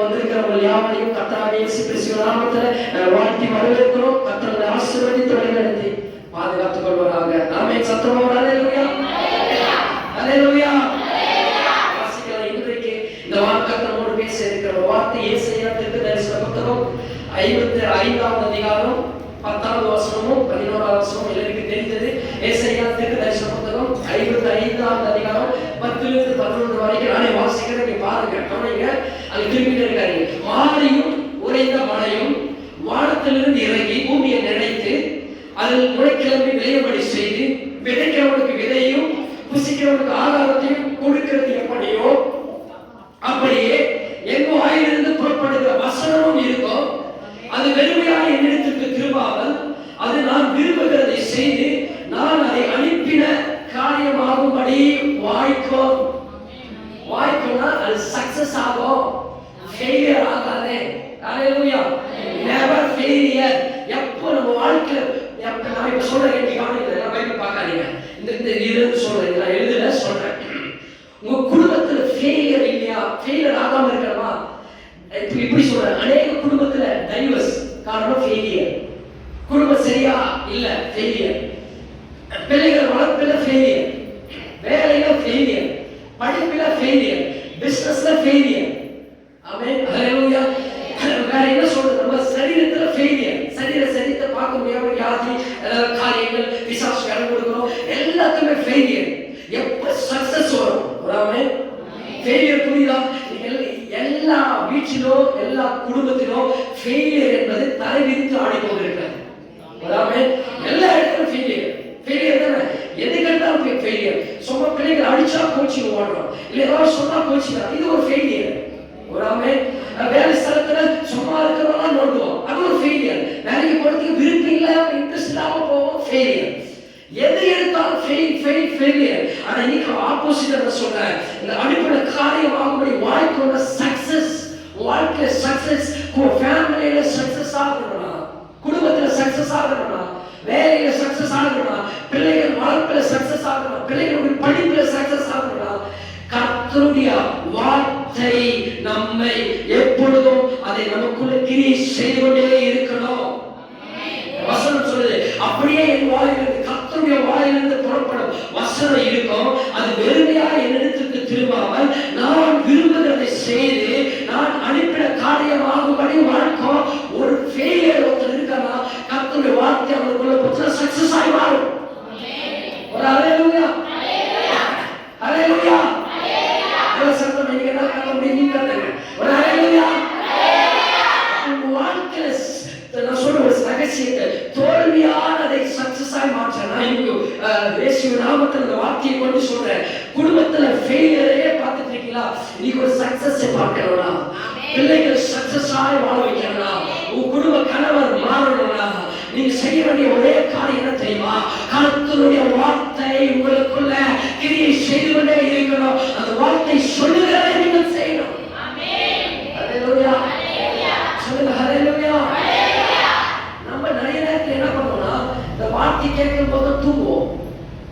வந்திருக்கிறவங்க யாவரையும் கர்த்தராகிய இயேசு கிறிஸ்துவின் நாமத்தில் வாழ்த்தி வரவேற்கிறோம். கர்த்தரை ஆசீர்வதித்து வழிநடத்தி பாதுகாத்துக் கொள்வாராக. ஆமென். சத்தமா அல்லேலூயா, அல்லேலூயா. வாசிக்கலாம். இன்றைக்கு இந்த வார்த்தையோடு பேச இருக்கிற வார்த்தை ஏசாயா தீர்க்கதரிசன புத்தகம் 55ஆம் அதிகாரம் 10வது வசனமும் 11வது வசனமும் எல்லாருக்கும் தெரிந்தது. ஏசாயா தீர்க்கதரிசன புத்தகம் 55ஆம் அதிகாரம் 10லிருந்து 11 வரைக்கும் நானே வாசிக்கிறேன். நீங்க பாருங்க, கவனிங்க. அது திரும்பிட்டு இருக்காரு. மாரியும் உறைந்த மழையும் வானத்திலிருந்து இறங்கி பூமியை நினைத்து அதில் முளைக்கிழமை விளையபடி செய்து விதைக்கிறவனுக்கு விதையும் புசிக்கிறவனுக்கு ஆகாரத்தையும் கொடுக்கிறது எப்படியோ அப்படியே என் வாயிலிருந்து புறப்படுகிற வசனமும் இருக்கும். அது வெறுமையாக என்னிடத்திற்கு திரும்பாமல் அது நான் விரும்புகிறதை செய்து நான் அதை அனுப்பின காரியமாகும்படி வாய்க்கும். வாய்க்கும்னா அது சக்சஸ் ஆகும், ஃபெயிலியர் ஆகாதே. அல்லேலூயா. Never failure. எப்போ நம்ம வாழ்க்கையில நான் இப்ப சொல்றேன், கேட்டீங்கன்னா பைபிள் பார்க்காதீங்க. இந்த இருந்து சொல்றேன், நான் எழுதல சொல்றேன். உங்க குடும்பத்துல ஃபெயிலியர் இல்லையா? ஃபெயிலியர் ஆகாம இருக்கணுமா? இப்படி சொல்றேன். அநேக குடும்பத்துல டைவர்ஸ் காரணம் ஃபெயிலியர். குடும்பம் சரியா இல்ல, ஃபெயிலியர். பிள்ளைகள் வளர்ப்பில ஃபெயிலியர், வேலையில ஃபெயிலியர், படிப்புல ஃபெயிலியர், பிசினஸ்ல ஃபெயிலியர். ஆமென். ஹல்லேலூயா. வேற என்ன சொல்றது? நம்ம சரீரத்துல ஃபெயிலியர். சரீரத்தை பார்க்க முடியாம வியாதி, காரியங்கள், பிசாசு கடன் கொடுக்கணும், எல்லாத்துமே ஃபெயிலியர். எப்ப சக்சஸ் வரும்? ஆமென். ஃபெயிலியர் புரியுதா? எல்லா வீட்டிலும் எல்லா குடும்பத்திலும் ஃபெயிலியர் என்பது தலை விரித்து ஆடிக்கொண்டிருக்கிறது. ஆமென். எல்லா இடத்துலயும் ஃபெயிலியர். ஃபெயிலியர் தானே. எது கண்டாலும் ஃபெயிலியர். சும்மா பிள்ளைகள் அடிச்சா கோச்சிங் ஓடுறோம், இல்ல ஏதாவது சொன்னா கோச்சிங், இது ஒரு ஃபெயிலியர். ஆமென். வேலை ஸ்தலத்துல சும்மா இருக்கிறவங்க நோடுவோம், அது ஒரு ஃபெயிலியர். வேலைக்கு போறதுக்கு விருப்பம் இல்ல, இன்ட்ரெஸ்ட் இல்லாம போவோம், ஃபெயிலியர். எது எடுத்தாலும் ஃபெயிலியர். ஆனா இன்னைக்கு ஆப்போசிட் என்ன சொல்றேன்? இந்த அடிப்படை காரியம் ஆகும்படி வாழ்க்கையோட சக்சஸ், வாழ்க்கையில சக்சஸ், ஃபேமிலியில சக்சஸ் ஆகணும்னா, குடும்பத்துல சக்சஸ் ஆகணும்னா, வேலையில சக்சஸ் ஆகணும்னா, பிள்ளைகள் வளர்ப்புல சக்சஸ் ஆகணும், பிள்ளைகளுடைய படிப்புல சக்சஸ் ஆகணும்னா, கர்த்தருடைய வார்த்தை நம்மை எப்பொழுதும் அதை நமக்குள்ள கிரியை செய்து கொண்டே இருக்கணும். வசனம் சொல்லுது, அப்படியே என் வாயிலிருந்து, கர்த்தருடைய வாயிலிருந்து புறப்படும் வசனம் இருக்கும். அது வெறுமையாக என்னிடத்திற்கு திரும்பாமல் நான் விரும்புகிறதை செய்து நான் அனுப்பின காரியமாகும்படி வாழ்க்கும். ஒரு ஃபெயிலியர் ஒருத்தர் இருக்கானா, கர்த்தருடைய வார்த்தை அவனுக்குள்ள போச்சுன்னா சக்சஸ் ஆகி வாழும். ஒரு அல்லேலூயா, அல்லேலூயா. சத்தம் நீங்க என்ன கத்த முடியும்? ஒரு அல்லேலூயா. வாழ்க்கையில நான் சொல்ற ஒரு ரகசியத்தை, தோல்வியானதை சக்சஸ் ஆகி மாற்றணும். இயேசுவின் நாமத்தில் இந்த வார்த்தையை கொண்டு சொல்றேன். குடும்பத்துல ஃபெயிலியரே பார்த்துட்டு இருக்கீங்களா? இன்னைக்கு ஒரு சக்சஸ் பார்க்கணும்னா, பிள்ளைகள் சக்சஸ் ஆகி வாழ வைக்கணும்னா, உங்க குடும்ப கணவர் மாறணும்னா, நீங்க செய்ய வேண்டிய ஒரே காரியம் என்ன தெரியுமா? கர்த்தருடைய வார்த்தை உங்களுக்குள்ள கிரியை செய்து கொண்டே இருக்கணும். அந்த வார்த்தை சொல்லுகிறதை நீங்கள் செய்யணும். ஆமென். அல்லேலூயா. சொல்லுங்க ஹல்லேலூயா. நம்ம நிறைய நேரத்துல என்ன பண்ணுவோம்னா, இந்த வார்த்தை கேட்கும் போது தூங்குவோம்.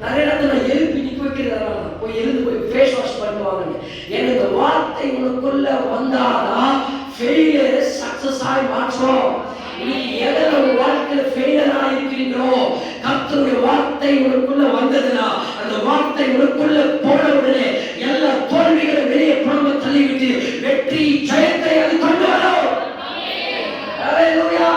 நிறைய நேரத்துல நான் எழுப்பி நிக்க வைக்கிறதா, போய் எழுந்து போய் ஃபேஸ் வாஷ் பண்ணுவாங்க. ஏன்னா இந்த வார்த்தை உனக்குள்ள வந்தாதான் ஃபெயிலியர் சக்சஸ் ஆகி மாற்றோம். நீ எதில் ஒரு வாழ்க்கையில ஃபெயிலியரா இருக்கிறீங்களோ, கர்த்தருடைய வார்த்தை உனக்குள்ள வந்ததுன்னா, அந்த வார்த்தை உனக்குள்ள போன உடனே எல்லா தோல்விகளும் வெளியே புறம்ப தள்ளிவிட்டு வெற்றி ஜெயத்தை அது கொண்டு வரும். அல்லேலூயா.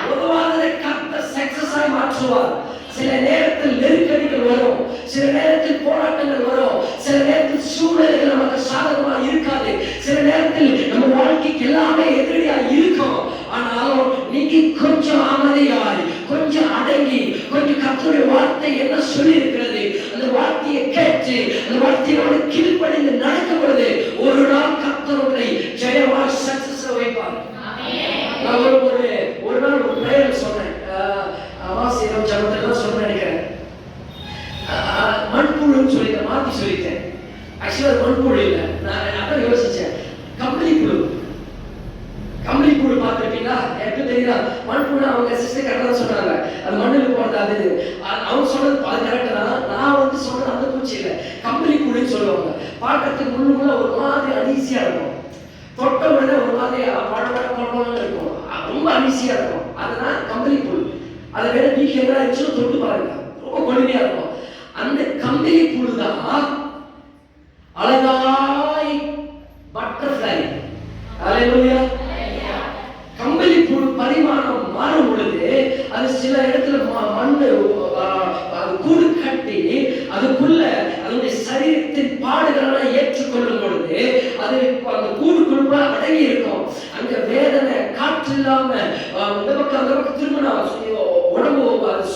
பொதுவாக கர்த்தர் சக்சஸ் ஆகி மாற்றுவார். சில நேரத்தில் நெருக்கடிகள் வரும், சில நேரத்தில் போராட்டங்கள் வரும், சில நேரத்தில் சூழ்நிலைகள் நமக்கு சாதகமா இருக்காது, சில நேரத்தில் நம்ம வாழ்க்கைக்கு எல்லாமே எதிரியா இருக்கும். ஆனாலும் நீங்க கொஞ்சம் அமைதியாய், கொஞ்சம் அடங்கி, கொஞ்சம் கர்த்தருடைய வார்த்தை என்ன சொல்லி இருக்கிறது அந்த வார்த்தையை கேட்டு அந்த வார்த்தையோடு கீழ்ப்படிந்து நடக்கும் பொழுது ஒரு நாள் கர்த்தருடைய ஜெயமாய் சக்சஸ் வைப்பார். நான் ஒரு நாள் ஒரு பிரேயர் சொன்னேன், அமாவாசை ஜபத்தெல்லாம் சொன்ன நினைக்கிறேன். மண்புழுன்னு சொல்லிட்டேன், மாத்தி சொல்லிட்டேன். ஆக்சுவலா மண்புழு இல்லை, நான் அதான் யோசிச்சேன். கம்பளி புழு பார்த்துருக்கீங்களா? எனக்கு தெரியல. மண்புழு அவங்க சிஸ்டர் கரெக்டாக சொன்னாங்க, அது மண்ணில் போடுறது. அது அவங்க சொன்னது அது கரெக்டு தான். நான் சொன்னது அந்த பூச்சி இல்லை, கம்பளி புழுன்னு சொல்லுவாங்க. பார்க்கறதுக்கு முள்ளுக்குள்ள ஒரு மாதிரி அனீசியா இருக்கும். தொட்ட உடனே ஒரு மாதிரி பழம் இருக்கும், ரொம்ப அரிசியா இருக்கும். அதுதான் கம்பளி புல். அதை வேற வீட்டில் எல்லாம் இருந்துச்சுன்னு தொட்டு பாருங்க, ரொம்ப கொடுமையா இருக்கும். அந்த கம்பளி புல் தான் அழகாய் பட்டர்ஃப்ளை. அல்லேலூயா. கம்பளி புல் பரிமாணம் மாறும் பொழுது அது சில இடத்துல மண்ணு அது கூடு கட்டி அதுக்குள்ள அதனுடைய சரீரத்தின் பாடுகளெல்லாம் ஏற்றுக்கொள்ளும் பொழுது அது அந்த கூடுக்குள்ள அடங்கி இருக்கும். அங்க வேதனை காற்று இல்லாம இந்த பக்கம் அந்த பக்கம் திரும்பினா உடம்பு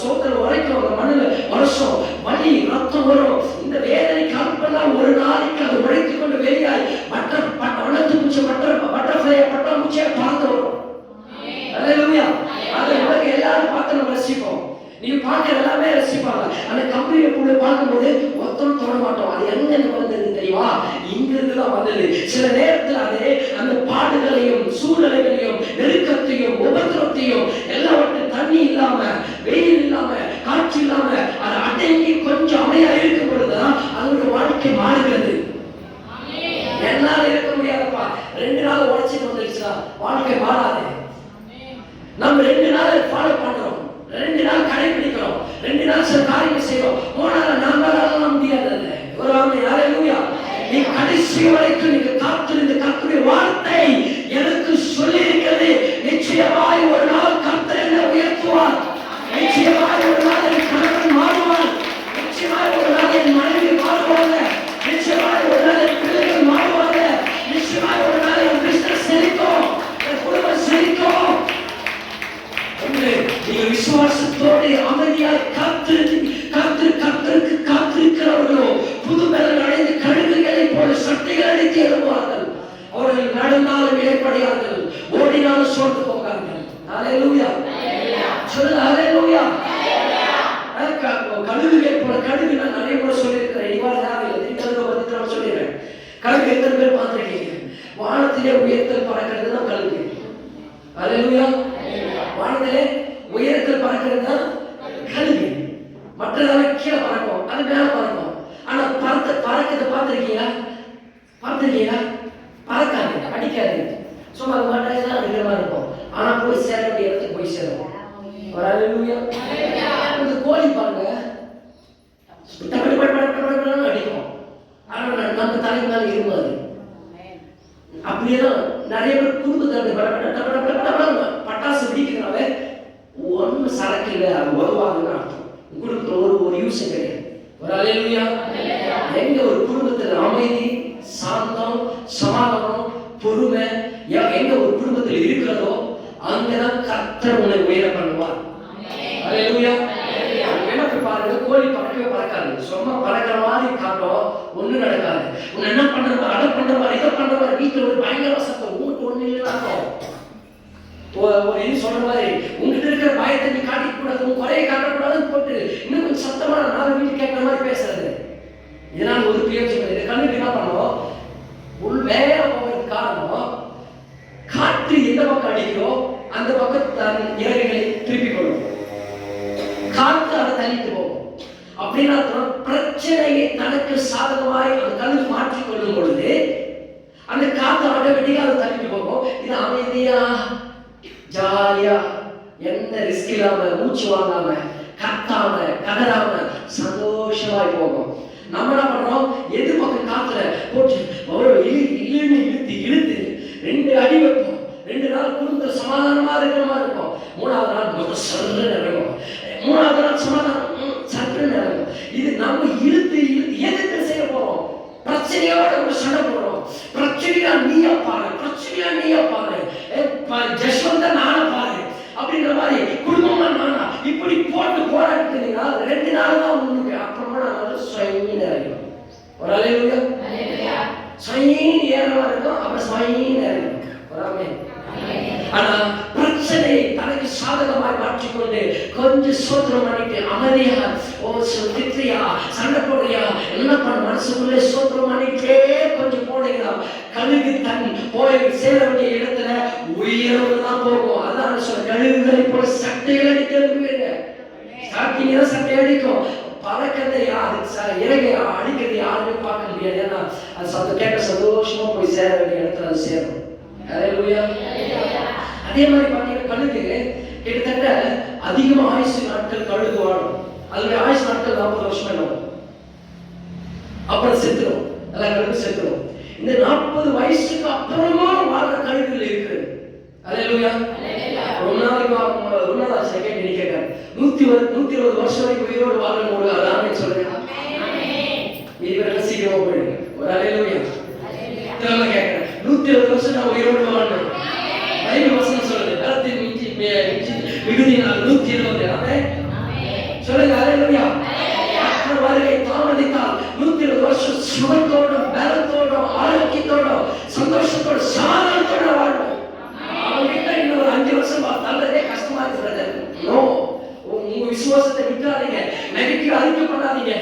சோதனை வரைக்கும் அந்த மண்ணுல வருஷம் வலி ரத்தம் வரும். இந்த வேதனை காப்பெல்லாம் ஒரு நாளைக்கு அது உழைத்து கொண்டு வெளியாய் வளர்த்து பூச்சி பட்டர்ஃப்ளையா பட்டாம்பூச்சியா பார்த்து வரும். அல்லேலூயா. அதை உலக எல்லாரும் பார்த்து நம்ம ரசிப்போம். நீங்க பார்க்க எல்லாமே ரசிப்பாங்க. அந்த கம்பெனியை கூட பார்க்கும்போது ஒருத்தரும் தொட மாட்டோம். அது எங்க வந்தது தெரியுமா? இங்கிருந்து தான் வந்தது. சில நேரத்தில் அதே அந்த பாடுகளையும் சூழ்நிலைகளையும் நெருக்கத்தையும் உபத்திரத்தையும் எல்லாவற்றையும் தண்ணி இல்லாம வெயில் இல்லாம காற்று இல்லாம அது அடங்கி கொஞ்சம் அமைதியா இருக்கும் பொழுதுதான் அதோட வாழ்க்கை மாறுகிறது. என்னால இருக்க முடியாதப்பா, 2 நாள் உழைச்சிட்டு வந்துருச்சா வாழ்க்கை மாறாது. நம்ம 2 நாள் ஃபாலோ பண்றோம், 2 நாள் கடைபிடிக்கிறோம், 2 நாள் சில காரியங்கள் செய்யறோம். 3 நாள் நம்மளால முடியாது. ஒரு ஆமை. அல்லேலூயா. நீ கடைசி வரைக்கும் நீங்க காத்திருந்து கர்த்தருடைய வார்த்தை எனக்கு சொல்லி இருக்கிறது. நிச்சயமாய் ஒரு நாள் கர்த்தர் என்னை உயர்த்துவார். நிச்சயமாய் ஒரு நாள் என் கணவன் மாறுவார். நிச்சயமாய் ஒரு நாள் என் மனைவி மாறுவாங்க. நிச்சயமாய் ஒரு நாள் என் பிள்ளைகள் மாறுவாங்க. நிச்சயமாய் ஒரு நாள் என் பிசினஸ் செழிக்கும், என் குடும்பம் செழிக்கும். நீங்கள் விசுவாசத்தோடு அமைதியாய் கர்த்தருக்கு காத்திருக்கிறவர்களோ புது பலன் அடைந்து கழுகுகளை போல சட்டைகள் அடித்து எழுவார்கள். அவர்கள் நடந்தாலும் இழைப்படையார்கள், ஓடினாலும் சோர்ந்து போகார்கள். அல்லேலூயா. சொல்லுங்க அல்லேலூயா. கழுகுகளை போல, கழுகு நான் நிறைய முறை சொல்லியிருக்கிறேன். இவ்வாறு தேவையில்லை சொல்லிடுறேன். கழுகு எத்தனை பேர் பார்த்திருக்கீங்க? வானத்திலே உயர்த்தல் பறக்கிறது தான் கழுகு. அல்லேலூயா. வானத்திலே உயரத்தில் பறக்கிறது தான் கழுகு. மற்றதெல்லாம் கீழே பறக்கும், அது மேல பறக்கும். ஆனா பறக்கிறத பார்த்திருக்கீங்களா? பறக்காது, அடிக்காது, சும்மா மாட்டாதான் அதிகமா இருக்கும். ஆனா போய் சேர வேண்டிய இடத்துக்கு போய் சேரும். அல்லேலூயா. இந்த கோழி பாருங்க, அடிக்கும், ஆனா நம்ம தலைக்கு மேல இருக்காது. அப்படியேதான் நிறைய பேர் குடும்பத்தை பட்டாசு வெடிக்கிறாவே ஒண்ணு சரக்கில்லை, அது உதவாதுன்னு அர்த்தம். குடும்பத்துல ஒரு யூஸ் கிடையாது. ஒரு அல்லேலூயா. எங்க ஒரு குடும்பத்துல அமைதி, சாந்தம், சமாதானம், பொறுமை எங்க ஒரு குடும்பத்தில் இருக்கிறதோ அங்கதான் கர்த்தர் உன்னை உயர பண்ணுவார். அல்லேலூயா. என்ன பாருங்க, கோழி பறக்கவே பறக்காது, சும்மா பறக்கிற மாதிரி காட்டும், ஒண்ணு நடக்காது. உன்னை என்ன பண்ற, அதை பண்றவாரு, இதை பண்றவாரு, வீட்டுல ஒரு பயங்கர சத்தம், உங்களுக்கு ஒண்ணு இல்லைன்னா சொல்ற மாதிரி உங்ககிட்ட இருக்கிற பயத்தை நீ காட்டிக்க கூடாது, உங்க குறையை காட்டக்கூடாதுன்னு போட்டு இன்னும் கொஞ்சம் சத்தமா 4 வீட்டு கேட்கிற மாதிரி பேசுறது. இதனால் ஒரு பிரயோஜனம். இதை கண்ணுக்கு என்ன பண்ணுவோம், உள் வேற போகிறதுக்கு காரணம் காற்று எந்த பக்கம் அடிக்கிறோ அந்த பக்கம் தன் இறகுகளை திருப்பிக் கொள்ளும், காற்று அதை தள்ளிட்டு போகும். அப்படின்னா பிரச்சனையை தனக்கு சாதகமாய் அந்த கல்வி மாற்றிக் கொள்ளும் பொழுது அந்த காற்று ஆட்டோமேட்டிக்கா அதை தள்ளிட்டு போகும். இது அமைதியா ஜாலியா எந்த ரிஸ்க் இல்லாம மூச்சு வாங்காம கத்தாம கதறாம சந்தோஷமாய் போகும். நம்ம என்ன பண்றோம், எது பக்கம் காத்துல போட்டு இழுத்து 2 அடி வைப்போம். 2 நாள் குடும்ப சமாதானமா இருக்கிற மாதிரி இருக்கும். 3வது நாள் மொத்தம் சர்ன்னு இறங்கும். 3வது நாள் சமாதானம் சர்ன்னு இறங்கும். இது நம்ம இழுத்து எதுக்கு செய்ய போறோம்? பிரச்சனையோட நம்ம சண்டை போடுறோம். பிரச்சனையா நீயா பாரு, ஜஸ்வந்த நானா பாரு அப்படிங்கிற மாதிரி, குடும்பமா நானா இப்படி போட்டு போராடிட்டீங்கன்னா 2 நாள் தான் உங்களுக்கு. அப்புறமா நான் ஸ்வயீன் இறங்கும். ஒரு அல்லேலூயா. ஸ்வயீன் ஏறவா இருக்கும், அப்புறம் ஸ்வயீன் இறங்கும். ஆனா பிரச்சனையை தனக்கு சாதகமாய் மாற்றிக்கொண்டு கொஞ்சம் சோத்திரம் பண்ணிட்டு அமைதியா திட்டியா சண்டை போடுறியா என்ன பண்ண மனசுக்குள்ளே சோத்திரம் பண்ணிட்டே கொஞ்சம் போனீங்கன்னா கழுகு தன் போய் சேர வேண்டிய இடத்துல உயர்வு தான் போகும். அதான் சொல்ல, கழுகுகளை போல சட்டைகள் அடிக்க விரும்புவீங்க. சாப்பிட்டீங்கன்னா சட்டை அடிக்கும், பறக்கிறத யாரு இறகை அடிக்கிறது யாருமே பார்க்க முடியாது. ஏன்னா அது கேட்க சந்தோஷமா போய் சேர வேண்டிய இடத்துல அது சேரும். ஹல்லேலூயா. அதே மாதிரி பார்த்தீங்கன்னா கழுகு கிட்டத்தட்ட அதிகமாக ஆயுசு நாட்கள் கழுகு வாழும். அதனுடைய ஆயுசு நாட்கள் 40 வருஷம் ஆகும். அப்புறம் செத்துரும். எல்லா கழுகும் செத்துரும். இந்த 40 வயசுக்கு அப்புறமா வாழ்ற கழுகுகள் இருக்கு. ஹல்லேலூயா. ரொம்ப நாள் செகண்ட் நீ கேட்காரு 120 வருஷம் வரைக்கும் உயிரோடு வாழணும். ஒரு ஆமென் சொல்லுங்க. இதுவரை சீக்கிரமா போயிடுங்க. ஒரு ஹல்லேலூயா. திரும்ப கேட்கிறேன் 120 வருஷம் நான் உயிரோடு வாழணும். பைபிள் வசனம் சொல்லுது பலத்தின் மிகுதி நாள் 120. ஆமென் சொல்லுங்க. ஹல்லேலூயா. வருகை தாமதித்தால் 120 வருஷம் சுகத்தோடும் பலத்தோடும் ஆரோக்கியத்தோடும் சந்தோஷத்தோடும் சாதனத்தோட வாழணும். அவங்ககிட்ட இன்னொரு 5 வருஷம் தள்ளதே கஷ்டமா இருக்கிறது. நோ, உங்க விசுவாசத்தை விட்டுறாதீங்க, நெகட்டிவ் அறிக்கை பண்ணாதீங்க.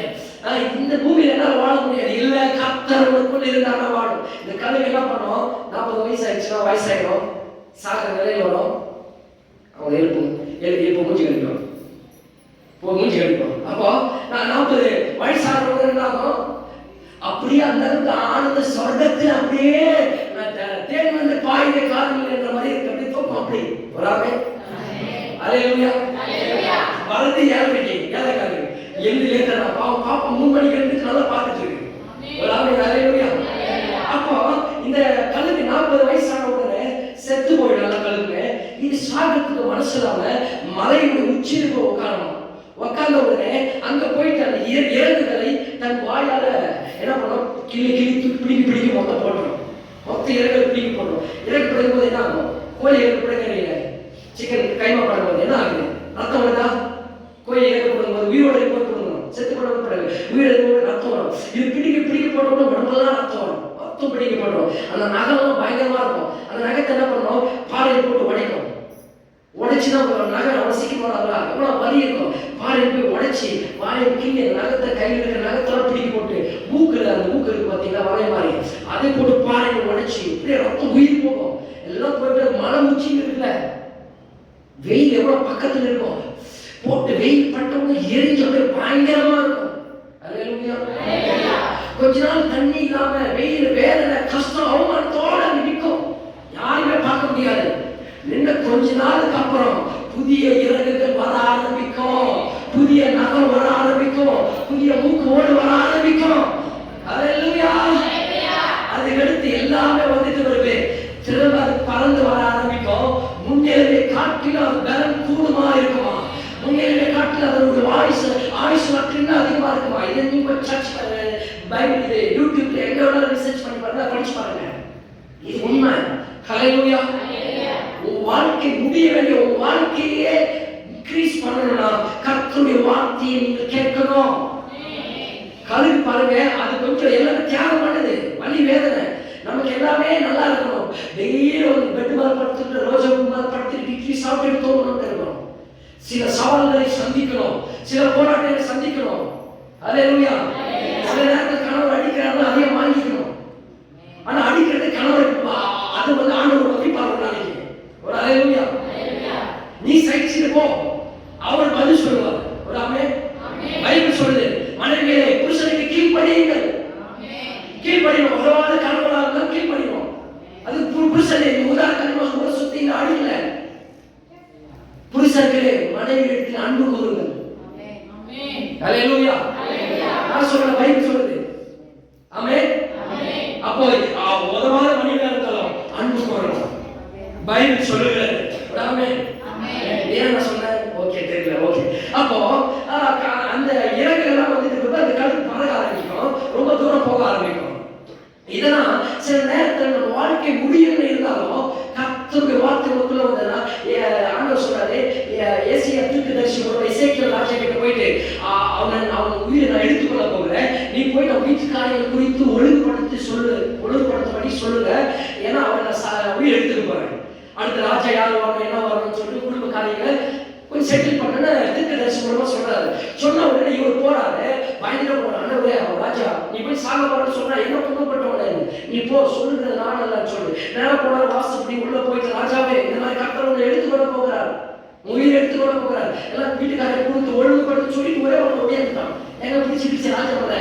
இந்த பூமியில என்ன வாழ முடியாது. இல்ல கர்த்தர் உனக்குள்ள இருந்தா வாழும். இந்த கழுகு என்ன பண்ணும்? 40 வயசு ஆயிடுச்சுன்னா வயசாயிடும், சாகிற நிலையில் வரும். அவங்க எழுப்பு மூஞ்சி கழிக்கும், மூஞ்சி கழிக்கும். அப்போ நான் 40 வயசாகிறவங்க இருந்தாலும் அப்படியே அந்த அளவுக்கு ஆனந்த சொர்க்கத்தில் அப்படியே தேன் வந்து பாய்ந்த காரணங்கள் என்ற மாதிரி இருக்கு. அப்படி தோக்கும் அப்படி வராமே. ஹல்லேலூயா. வளர்ந்து ஏழைக்காரு எழுந்து லேட்டா பாப்பா 3 மணிக்கு எழுந்து நல்லா பார்த்துட்டு இருக்கு. வராமே. ஹல்லேலூயா. அப்போ இந்த கழுகு 40 வயசான உடனே செத்து போயிடும். நல்ல கழுகு இது சாகத்துக்கு மனசு இல்லாம மலையுடைய உச்சியில் போய் உட்காரணும். உட்கார்ந்த உடனே அங்க போயிட்டு அந்த இறகுகளை தன் வாயால என்ன பண்ணும்? கிளி பிடிக்கி மொத்தம் போட்டுரும். மொத்த இறகுகளை பிடிக்கி போட்டுரும். இறகு பிடிக்கும் போது என்ன ஆகும்? கோழி இறகு பிடிக்கிறீங்க, சிக்கன் கைமா பண்ணும்போது என்ன ஆகுது? ரத்தம் வருதா? கோழி இறகு போடும்போது உயிரோட போய் போடணும். செத்து போடுறது பிறகு உயிரோட ரத்தம் வரும். இது பிடிக்க போட்டோம்னா உடம்பெல்லாம் ரத்தம் வரும். ரத்தம் பிடிக்க போட்டோம். அந்த நகெல்லாம் பயங்கரமா இருக்கும். அந்த நகத்தை என்ன பண்ணணும்? பாறையில் போட்டு உடைக்கும். உடைச்சுன்னா நகை அவசியமா எவ்வளவு வலி இருக்கும். பாறை போய் உடைச்சி வாயை கீழே நகத்தை கையில் இருக்கிற நகத்தெல்லாம் பிடிக்க போட்டு மூக்குல அந்த மூக்கு இருக்கு பார்த்தீங்கன்னா வாழை மாதிரி அதை போட்டு பாறையை உடைச்சி இப்படியே ரத்தம் உயிர் போகும். எல்லாம் போயிட்டு மலை உச்சின்னு இருக்குல்ல, வெயில் எவ்வளவு பக்கத்துல இருக்கும். போட்டு வெயில் பட்டவங்க எரிஞ்சு அப்படியே பயங்கரமா இருக்கும். ஹல்லேலூயா. கொஞ்ச நாள் தண்ணி இல்லாம வெயில் வேதனை கஷ்டம் அவமானத்தோட நிற்கும். யாருமே பார்க்க முடியாது. நின்ன கொஞ்ச நாளுக்கு அப்புறம் புதிய இறகுகள் வர ஆரம்பிக்கும், புதிய நகம் வர ஆரம்பிக்கும், புதிய மூக்கு ஓடு வர ஆரம்பிக்கும். ஹல்லேலூயா. அதுக்கடுத்து எல்லாமே வந்துட்டு வருது. திரும்ப அது பறந்து வர ஆரம்பிக்கும். முன்னேறவே காட்டிலும் அது பலம் கூடுமா இருக்குமா? முன்னேறவே காட்டில் அதனுடைய ஆயுசு நாட்கள் அதிகமா இருக்குமா? இதை நீங்க சர்ச் பைபிள் இது யூடியூப்ல எங்க ரிசர்ச் பண்ணி பாருங்க, படிச்சு பாருங்க. இது உண்மை. ஹல்லேலூயா. உன் வாழ்க்கை முடிய வேண்டிய உன் வாழ்க்கையே இன்க்ரீஸ் பண்ணணும்னா கர்த்தருடைய வார்த்தையை நீங்க கேட்கணும். கழுகு பாருங்க, அது கொஞ்சம் எல்லாமே தியாகம் பண்ணுது. வலி வேதனை நமக்கு எல்லாமே நல்லா இருக்கணும். டெய்லி ஒரு பெட் மேல படுத்துட்டு ரோஜா பூ மேல படுத்துட்டு இட்லி சாப்பிட்டு தோணணும் இருக்கணும். சில சவால்களை சந்திக்கணும், சில போராட்டங்களை சந்திக்கணும். ஹல்லேலூயா. சில நேரத்தில் கணவர் அடிக்கிறாருன்னா அதையும் வாங்கிக்கணும். ஆனா அடிக்கிறது கணவர் அது வந்து ஆண்டவர் மதிப்பாரு நாளைக்கு. ஒரு ஹல்லேலூயா. நீ சைச்சிட்டு போ, அவர் பதில் சொல்லுவார். ஒரு ஆமென். பைபிள் சொல்லுது மனைவியே புருஷனுக்கு கீழ்ப்படியுங்கள். கீழ்ப்படியணும். உறவாத கணவனாக இருந்தால் கீழ்ப்படியணும். அது புருஷனே உதாரணமாக ஒரு சுத்தி அடிக்கல. புருஷர்களே மனைவி இடத்தில் அன்பு கூறுங்கள். ஹல்லேலூயா. நான் சொல்ற பைபிள் சொல்லுது. ஆமென். அப்போ உதவாத மனைவியா இருந்தாலும் அன்பு கூறணும். பைபிள் சொல்லுகிறது. ஆமென். ஏன் நான் சொன்னேன்? ஓகே தெரியல. ஓகே. அப்போ அந்த இறகுலாம் வந்து அந்த கழுகு பறக்க ஆரம்பிக்கும், ரொம்ப தூரம் போக ஆரம்பிக்கும். இதெல்லாம் சில நேரத்தில் நம்ம வாழ்க்கை முடியும்னு இருந்தாலும் கர்த்தருடைய வார்த்தைக்குள்ள வந்தா ஆண்டவர் சொல்றாரு, ஏசாயா தீர்க்கதரிசியோட எசேக்கியேல் ராஜா கிட்ட போயிட்டு அவன் உயிரை நான் எடுத்துக்கொள்ள போகிறேன், நீ போய் நான் வீட்டு காரியங்கள் குறித்து ஒழுங்குபடுத்தபடி சொல்லுங்க, ஏன்னா அவன் உயிர் எடுத்துக்க போறேன். அடுத்த ராஜா யார் வரணும் என்ன வரணும்னு சொல்லிட்டு குடும்ப காரியங்களை கொஞ்சம் செட்டில் பண்ண தீர்க்கதரிசி மூலமா சொல்றாரு. சொன்ன உடனே இவர் போறாரு, பயந்துட போறாரு. அவன் ராஜா நீ போய் சாக போறன்னு சொன்னா என்ன துன்பப்பட்டவன நீ போ சொல்லுறது நான் இல்லைன்னு சொல்லு. நேரம் போனாரு வாசப்படி உள்ள போயிட்டு ராஜாவே இந்த மாதிரி கர்த்தர் எடுத்துக்கொள்ள போகிறார், உயிர் எடுத்துக்கொள்ள போகிறார், எல்லாம் வீட்டுக்காரரை கொடுத்து ஒழுங்குபடுத்த சொல்லிட்டு ஒரே ஒன்று ஒடியாந்துட்டான். எங்க பிடிச்சு ராஜபுர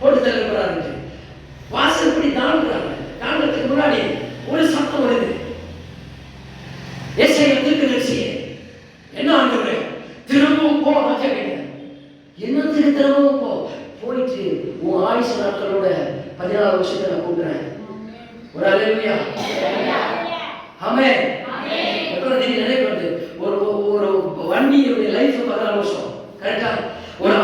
போட்டு தள்ள போறாரு. வாசல் படி தாண்டுறாங்க. தாண்டத்துக்கு முன்னாடி ஒரு சத்தம் வருது. ஏசாயா தீர்க்கதரிசியே, என்ன ஆண்டவரே திரும்பவும் போ. நான் கேட்கிறேன், என்னத்துக்கு திரும்பவும் போ? போயிட்டு உன் ஆயுசு நாட்களோட 14 வருஷத்தை நான் கூப்பிடுறேன். ஒரு அல்லேலூயா, ஆமென். எப்பறம் நீங்க நினைக்கிறது ஒரு ஒரு வண்டியோட லைஃப் 14 வருஷம் கரெக்டா? ஒரு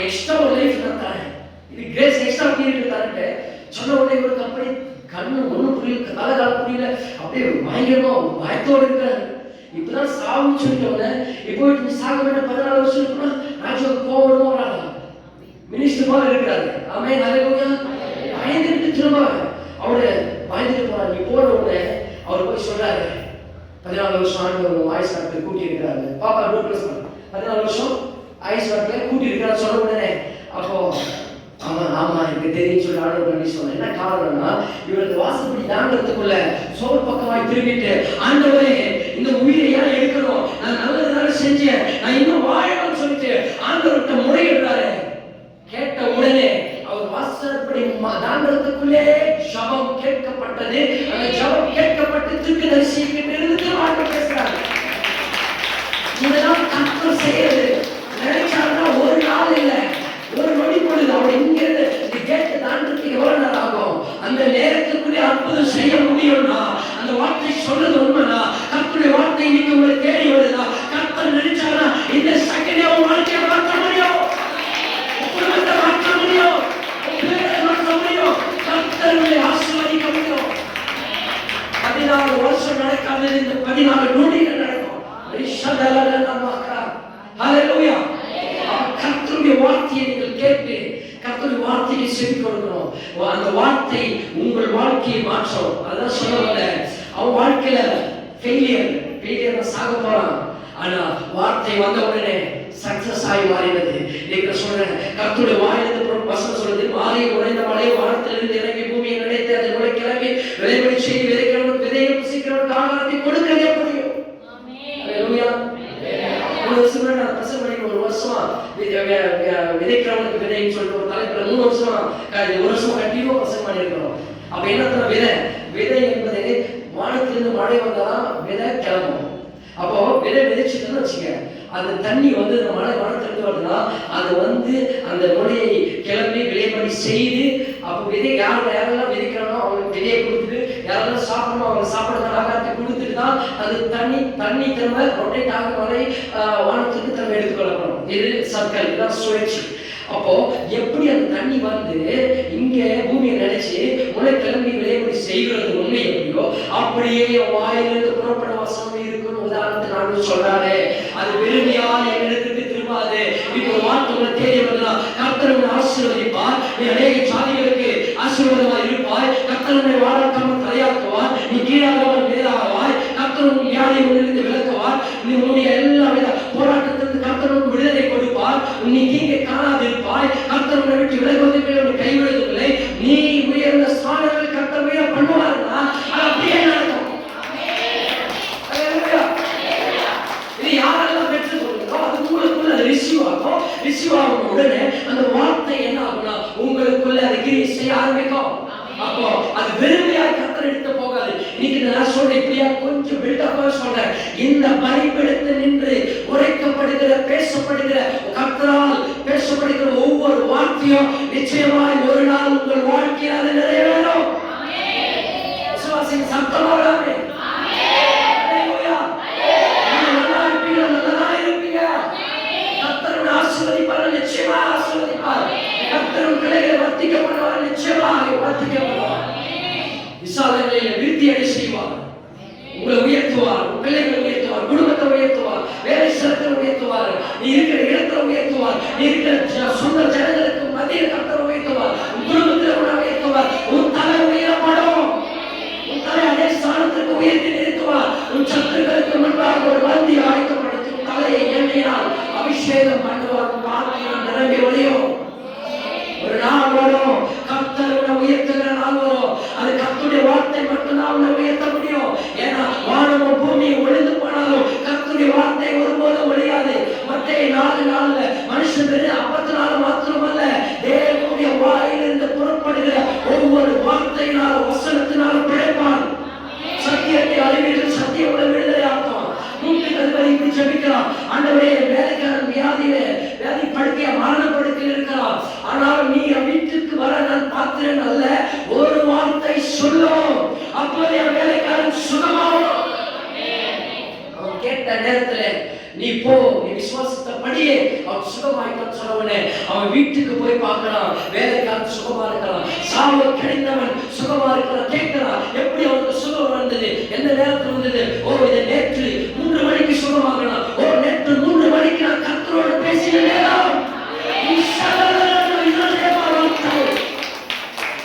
எக்ஸ்ட்ரா ஒரு லைஃப் நான் தரேன். இது கிரேஸ் எக்ஸ்ட்ரா பீரியட் தரேன் சொன்ன உடனே ஒரு கம்பெனி கண்ணு ஒன்றும் புரியல, காலகால புரியல, அப்படியே பயங்கரமா பயத்தோடு இருக்கிறாரு. இப்பதான் சாவுன்னு சொல்லிட்டோம்ல. இப்போ சாக வேண்டாம் 14 வருஷம் இருக்குன்னா ராஜாவுக்கு கோவம் வராங்க. மினிஸ்டர் போல இருக்கிறாரு. ஆமென், ஹல்லேலூயா. பயந்துட்டு திரும்ப அவரு பயந்துட்டு போறாரு. நீ போன உடனே அவர் போய் சொல்றாரு, 14 வருஷம் ஆண்டு ஆயுஷ் நாட்களை கூட்டி இருக்கிறாரு. பாப்பா 14 வருஷம் ஆயுஷ் நாட்களை கூட்டி இருக்கிறாரு சொன்ன உடனே அப்போ ஆமா எனக்கு தெரியும் சொல்லி ஆண்டவர் நன்றி சொன்னேன். என்ன காரணம்னா, இவரது வாசப்படி தாண்டத்துக்குள்ள சோர் பக்கமாய் திரும்பிட்டு, ஆண்டவரே இந்த உயிரை ஏன் எடுக்கணும், நான் நல்லதுதானே செஞ்சேன், நான் இன்னும் வாழணும்னு சொல்லிட்டு ஆண்டவர்கிட்ட முறையிடுறாரு. கேட்ட உடனே அவர் வாசப்படி தாண்டத்துக்குள்ளே ஜெபம் கேட்கப்பட்டது. அந்த ஜெபம் கேட்கப்பட்டு தீர்க்கதரிசிக்கு இருந்து ஆண்டவர் பேசுறாரு. இதெல்லாம் கர்த்தர் செய்யறது. நினைச்சாருன்னா ஒரு நாள் இல்லை, ஒரு நொடி பொழுது அவர் இங்கிருந்து இந்த கேட்டு தாண்டத்துக்கு எவ்வளவு நேரம் ஆகும்? அந்த நேரத்துக்குள்ளே அற்புதம் செய்ய முடியும்னா, அந்த வார்த்தை சொல்றது உண்மைனா, கர்த்தருடைய வார்த்தை இன்னைக்கு உங்களை தேடி வருதா? கர்த்தர் நினைச்சாருன்னா இந்த செகண்டே உங்க வாழ்க்கையை மாற்ற முடியும், குடும்பத்தை மாற்ற முடியும், பேரை மாற்ற முடியும், கர்த்தருடைய ஆசீர்வதிக்க முடியும். 14 வருஷம் நடக்காதது இந்த 14 நொடிகள் நடக்கும். ஹல்லேலூயா. கர்த்தருடைய வார்த்தையை நீங்கள் கேட்டு கர்த்தருடைய வார்த்தையை செவி கொடுக்கணும். அந்த வார்த்தை உங்கள் வாழ்க்கையை மாற்றும். அதான் சொல்லுவாங்க, அவன் வாழ்க்கையில ஃபெயிலியர் சாக போறான். ஆனா வார்த்தை வந்த உடனே சக்சஸ் ஆகி மாறினது. நீங்க சொல்றேன், கர்த்தருடைய வாயிலிருந்து வசனம் சொல்றது, மாறி உடைந்த மழை வானத்திலிருந்து இறங்கி பூமியை நினைத்து அதை முளை கிளம்பி விளைபடி செய்து விதைக்கிறவனுக்கு விதையை புசிக்கிறவனுக்கு ஆகாரத்தை கொடுக்கிறதே முடியும். ஹல்லேலூயா. ஒரு வருஷமா விதைக்கிறவனுக்கு விதைன்னு சொல்லிட்டு ஒரு தலைப்புல 3 வருஷமா 1 வருஷமா கண்டிப்பா பிரசங்கம் பண்ணியிருக்கிறோம். அப்ப என்ன விதை என்பது வானத்திலிருந்து மழை வந்தாதான் விதை கிளம்பும். அப்போ விதை விதைச்சுன்னு வச்சுக்க, அந்த தண்ணி வந்து மழை வானத்திலிருந்து வருதுன்னா அது வந்து அந்த நுழையை கிளம்பி விளைபடி செய்து, அப்போ விதை யாரெல்லாம் விதைக்கிறானோ அவங்களுக்கு விதையை கொடுத்துட்டு, யாரெல்லாம் சாப்பிடணும் அவங்க சாப்பிடுற ஆகாரத்தை கொடுத்துட்டு தான் அது தண்ணி திரும்ப ரொட்டேட் ஆக மழை வானத்துக்கு திரும்ப எடுத்துக்கொள்ளப்படும். இது சர்க்கிள், இதுதான் சுழற்சி. அப்போ எப்படி அந்த தண்ணி வந்து இங்க பூமியை நினைச்சு முளை கிளம்பி விளைபடி செய்கிறது உண்மை எப்படியோ அப்படியே வாயிலிருந்து புறப்பட வசனம் இருக்குன்னு உதாரணத்துக்கு நான் சொல்றாரு. அது பெருமையான இடத்துக்கு திரும்பாது. இப்போ வார்த்தை தேடி வரலாம். கர்த்தர் ஆசீர்வதிப்பார். நீ அநேக ஜாதிகளுக்கு ஆசீர்வாதமா இருப்பாய். கர்த்தர் வாழாக்காம தலையாக்குவார். நீ கீழாகாமல் மேலாவாய். கர்த்தர் வியாதியிலிருந்து விலக்குவார். நீ உன்னுடைய எல்லா வித போராட்டத்திலிருந்து கர்த்தருக்கு விடுதலை கொடுப்பார். நீ தீங்கை காணாதிருப்பாய். கர்த்தர் உன்னை விட்டு விலகுவதில்லை, உன்னை கைவிடுவதில்லை. நீ உயர்ந்த ஸ்தானங்களில் கர்த்தர் உயர பண்ணுவார்னா அது அப்படியே நடக்கும். இது யாரெல்லாம் பெற்று சொல்லுங்களோ அது உங்களுக்குள்ள அது ரிசீவ் ஆகும். ரிசீவ் ஆகும் உடனே அந்த வார்த்தை என்ன ஆகும்னா உங்களுக்குள்ள அது கிரியை செய்ய ஆரம்பிக்கும். அப்போ அது வெறுமையாக கர்த்தர் எடுத்து போகாது. இன்னைக்கு நான் சொல்றேன், இப்படியா கொஞ்சம் பில்டப்பா சொல்றேன். இந்த பைபிளுக்கு நின்று உரைக்கப்படுகிற பேசப்படுகிற கர்த்தரால் பேசப்படுகிற ஒவ்வொரு வார்த்தையும் நிச்சயமாய் ஒரு நாள் உங்கள் வாழ்க்கையில் அது நிறைவேறும். விசுவாசின் சத்தமாக ஆசீர்வதிப்பார், நிச்சயமா ஆசீர்வதிப்பார். கர்த்தர் பிள்ளைகளை வர்த்திக்கப்படுவார், நிச்சயமாக வர்த்திக்கப்படுவார். விசாலங்களில் விருத்தி அடை செய்வார். உங்களை உயர்த்துவார், பிள்ளைகளை உயர்த்துவார், குடும்பத்தை உயர்த்துவார், வேலை ஸ்தலத்தை உயர்த்துவார், நீ இருக்கிற இடத்துல உயர்த்துவார், நீ இருக்கிற சொந்த ஜனங்களுக்கு மத்தியில் கர்த்தர் உயர்த்துவார், உன் குடும்பத்தில் உன்னை உயர்த்துவார். உன் தலை உயரப்படும். உன் தலை அதே ஸ்தானத்திற்கு உயர்த்தி நிறுத்துவார். உன் சத்துருக்களுக்கு முன்பாக ஒரு வந்தி ஆயத்தப்படுத்தி உன் தலையை எண்ணெயினால் அபிஷேகம் பண்ணுவார். வார்த்தையால் நிரம்பி ஒளியும். ஒரு நாள் வரும், கர்த்தர் உன்னை உயர்த்துகிற நாள் வரும். அது கர்த்தருடைய வார்த்தை மட்டும்தான் உன்னை உயர்த்த முடியும். ஏன்னா வானமும் பூமியும் ஒளிந்து சொன்னபடியே அவன் சுகமாயிட்டான் சொன்னவனே அவன் வீட்டுக்கு போய் பார்க்கிறான், வேலைக்காரன் சுகமா இருக்கிறான், சாவு கிடைத்தவன் சுகமா இருக்கிறான். கேட்கிறான், எப்படி அவனுக்கு சுகம் வந்தது, எந்த நேரத்தில் வந்தது? ஓ, இதை நேற்று 3 மணிக்கு சுகமாகலாம். ஓ, நேற்று 3 மணிக்கு நான் கர்த்தரோடு பேசின நேரம்.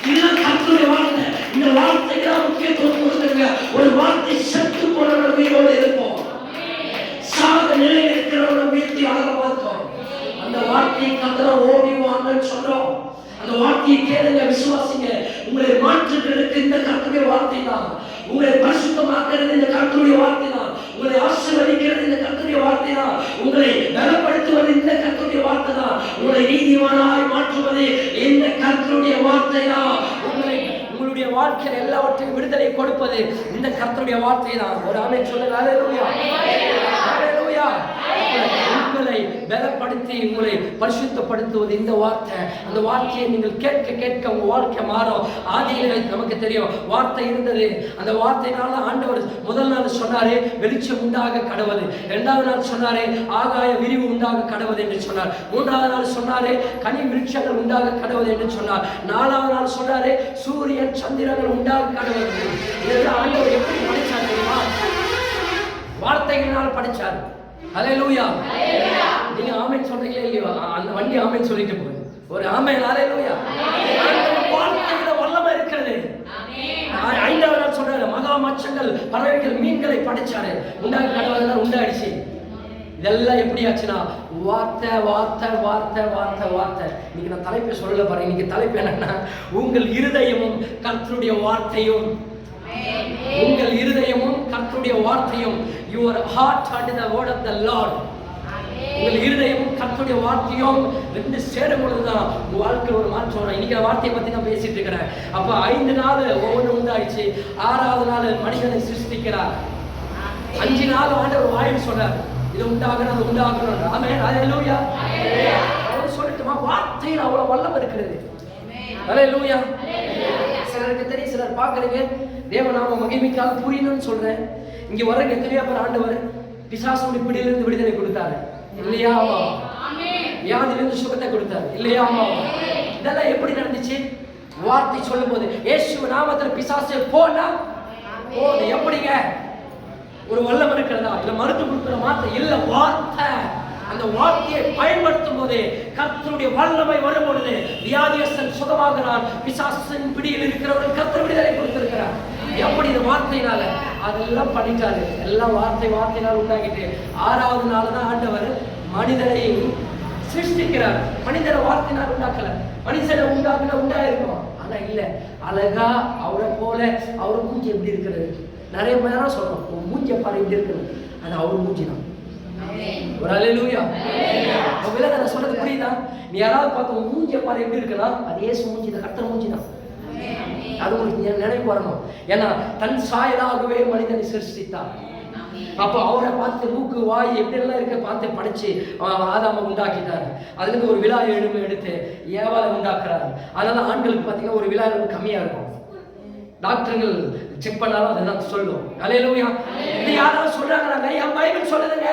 இதுதான் கர்த்தருடைய வார்த்தை. இந்த வார்த்தைக்கு தான் முக்கியத்துவம் கொடுத்துருங்க. ஒரு வார்த்தை செத்து போனவங்க உயிரோடு இருப்போம், சாக நிலையில் இருக்கிறவங்க வீழ்த்தி அழக பார்த்தோம். அந்த வார்த்தையை கர்த்தர் ஓடிவான்னு சொல்றோம். அந்த வார்த்தையை கேளுங்க, விசுவாசிங்க. உங்களை மாற்றுகிறதுக்கு இந்த கர்த்தருடைய வார்த்தை தான். உங்களை பரிசுத்தமாக்குறது இந்த கர்த்தருடைய வார்த்தை தான். உங்களை ஆசீர்வதிக்கிறது இந்த கர்த்தருடைய வார்த்தை தான். உங்களை பலப்படுத்துவது இந்த கர்த்தருடைய வார்த்தை தான். உங்களை நீதிமானாய் மாற்றுவது இந்த கர்த்தருடைய வார்த்தை தான். உங்களுடைய வாழ்க்கையில் எல்லாவற்றையும் விடுதலை கொடுப்பது இந்த கர்த்தருடைய வார்த்தை தான். ஒரு ஆமென் சொல்லுங்க. ஹல்லேலூயா, ஹல்லேலூயா. உங்களை பலப்படுத்தி உங்களை பரிசுத்தப்படுத்துவது இந்த வார்த்தை. அந்த வார்த்தையை நீங்கள் கேட்க கேட்க உங்க வாழ்க்கை மாறும். ஆதியிலே நமக்கு தெரியும், வார்த்தை இருந்தது. அந்த வார்த்தையினால ஆண்டவர் முதல் நாள் சொன்னாரே, வெளிச்சம் உண்டாக கடவுது. 2வது நாள் சொன்னாரே, ஆகாய விரிவு உண்டாக கடவுது என்று சொன்னார். 3வது நாள் சொன்னாரே, கனி விருட்சங்கள் உண்டாக கடவுது என்று சொன்னார். 4வது நாள் சொன்னாரே, சூரியன் சந்திரங்கள் உண்டாக கடவுது. இதெல்லாம் ஆண்டவர் எப்படி படிச்சார் தெரியுமா? வார்த்தைகளினால் படிச்சார். ஹல்லேலூயா. நீங்க ஆமென் சொல்றீங்களா இல்லையோ? அந்த வண்டி ஆமென் சொல்லிட்டு போகுது. ஒரு ஆமென். ஹல்லேலூயா. வார்த்தையில வல்லமை இருக்கிறது. ஆமென். 5வது நாள் சொல்றாரு, மகா மச்சங்கள், பறவைகள், மீன்களை படைச்சாரு. உண்டாக கடவுள் உண்டாயிடுச்சு. இதெல்லாம் எப்படி ஆச்சுன்னா வார்த்தை வார்த்தை வார்த்தை வார்த்தை வார்த்தை. இன்னைக்கு நான் தலைப்பை சொல்லல பாருங்க. இன்னைக்கு தலைப்பு என்னன்னா, உங்கள் இருதயமும் கர்த்தருடைய வார்த்தையும். உங்கள் இருதயமும் கர்த்தருடைய வார்த்தையும். Your heart and the word of the Lord. உங்கள் இருதயமும் கர்த்தருடைய வார்த்தையும் ரெண்டு சேரும் பொழுதுதான் உங்க வாழ்க்கையில் ஒரு மாற்றம் வரும். இன்னைக்கு வார்த்தையை பத்தி நான் பேசிட்டு இருக்கிறேன். அப்ப 5 நாள் ஒவ்வொன்று உண்டாயிடுச்சு. 6வது நாள் மனிதனை சிருஷ்டிக்கிறார். 5 நாள் ஆண்டவர் வாயில் சொன்னார், இது உண்டாகணும், அது உண்டாகணும். ஆமென். ஹல்லேலூயா. அவர் சொல்லட்டுமா, வார்த்தையில் அவ்வளவு வல்லமை இருக்கிறது. ஹல்லேலூயா. சிலருக்கு தெரியும், சிலர் பாக்குறீங்க தேவநாம மகிமைக்காக புரியணும்னு சொல்றேன். இங்க வர எத்தனையோ பேர் ஆண்டவர் பிசாசுடைய பிடியிலிருந்து விடுதலை கொடுத்தாரு இல்லையா? வியாதியிலிருந்து சுகத்தை கொடுத்தாரு இல்லையா? இதெல்லாம் எப்படி நடந்துச்சு? வார்த்தை சொல்லும் போது, இயேசு நாமத்தில் பிசாசு போனா போது. எப்படிங்க? ஒரு வல்லமை இருக்கிறதா? இல்ல மருத்துவ கொடுக்கிற மாத்திரை இல்ல, வார்த்தை. அந்த வார்த்தையை பயன்படுத்தும் போது கர்த்தருடைய வல்லமை வரும் பொழுது வியாதியஸ்தன் சுகமாகிறான். பிசாசின் பிடியில் இருக்கிறவர்கள் கர்த்தர் விடுதலை கொடுத்திருக்கிறார். எப்படி? இந்த வார்த்தையினால. அதெல்லாம் பண்ணிட்டாரு. எல்லாம் வார்த்தையினால் உண்டாகிட்டு 6வது நாள் தான் ஆண்டவர் மனிதனை சிருஷ்டிக்கிறார். மனிதனை வார்த்தையினால் உண்டாக்கல. மனிதனை உண்டாயிருக்கும். ஆனா இல்ல, அழகா அவரை போல அவர் மூஞ்சி எப்படி இருக்கிறது? நிறைய நேரம் சொல்றோம், மூஞ்சிய பாரு எப்படி இருக்கிறது, அது அவர் மூஞ்சி தான். ஒரு ஹல்லேலூயா. நான் சொல்றது புரியுதா? நீ யாராவது பார்த்து மூஞ்சிய பாரு எப்படி இருக்குன்னா, அது இயேசு மூஞ்சி தான், கர்த்தர் மூஞ்சி தான். அது உங்களுக்கு நினைவு வரணும். ஏன்னா தன் சாயலாகவே மனிதனை சிருஷ்டித்தார். அப்போ அவரை பார்த்து மூக்கு வாய் எப்படி எல்லாம் இருக்க பார்த்து படிச்சு ஆதாம உண்டாக்கிட்டாரு. அதுல இருந்து ஒரு விழா எலும்பு எடுத்து ஏவாளை உண்டாக்குறாரு. அதனால ஆண்களுக்கு பார்த்தீங்கன்னா ஒரு விழா எலும்பு கம்மியா இருக்கும். டாக்டர்கள் செக் பண்ணாலும் அதுதான் சொல்லும். ஹல்லேலூயா. இது யாராவது சொல்றாங்க? என் பைபிள் சொல்லுதுங்க.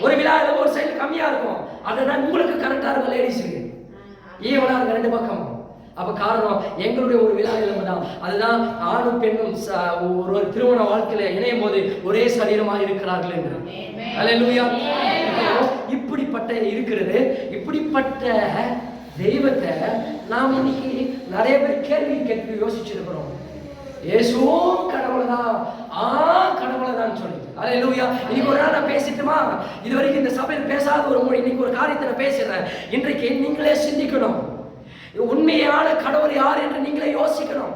ஒரு விழா எலும்பு ஒரு சைடு கம்மியா இருக்கும். அதுதான் உங்களுக்கு கரெக்டா இருக்கும் லேடிஸுக்கு. ஈவனா இருக்கு 2 பக்கம். அப்ப காரணம் எங்களுடைய ஒரு விழா எலும்பு தான். அதுதான் ஆணும் பெண்ணும் ஒரு திருமண வாழ்க்கையில இணையும் போது ஒரே சரீரமா இருக்கிறார்கள் என்று. ஹல்லேலூயா. இப்படிப்பட்ட இருக்கிறது. இப்படிப்பட்ட தெய்வத்தை நாம் இன்னைக்கு நிறைய பேர் கேள்வி கேட்டு யோசிச்சிருக்கிறோம். இயேசுவும் கடவுள்தான், கடவுள்தான் சொல்லி. ஹல்லேலூயா. இன்னைக்கு ஒரு நாள் நான் பேசிட்டுமா? இது வரைக்கும் இந்த சபையில் பேசாத ஒரு மொழி இன்னைக்கு ஒரு காரியத்தை நான் பேசுறேன். இன்றைக்கு நீங்களே சிந்திக்கணும், உண்மையான கடவுள் யார் என்று நீங்களே யோசிக்கணும்.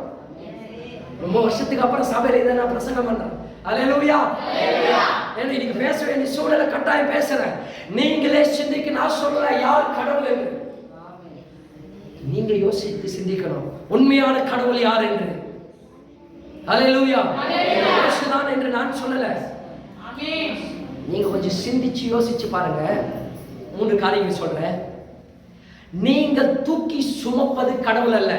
ரொம்ப வருஷத்துக்கு அப்புறம் சபையில இதை நான் பிரசங்கம் பண்றேன். ஹல்லேலூயா. இன்னைக்கு பேச வேண்டிய சூழலை கட்டாயம் பேசுறேன். நீங்களே சிந்திக்க நான் சொல்றேன், யார் கடவுள் என்று நீங்க யோசித்து சிந்திக்கணும். உண்மையான கடவுள் யார் என்று. ஹல்லேலூயா. இயேசுதான் என்று நான் சொல்லல. நீங்க கொஞ்சம் சிந்திச்சு யோசிச்சு பாருங்க. 3 காரியங்கள் சொல்றேன். நீங்க தூக்கி சுமப்பது கடவுள் அல்ல.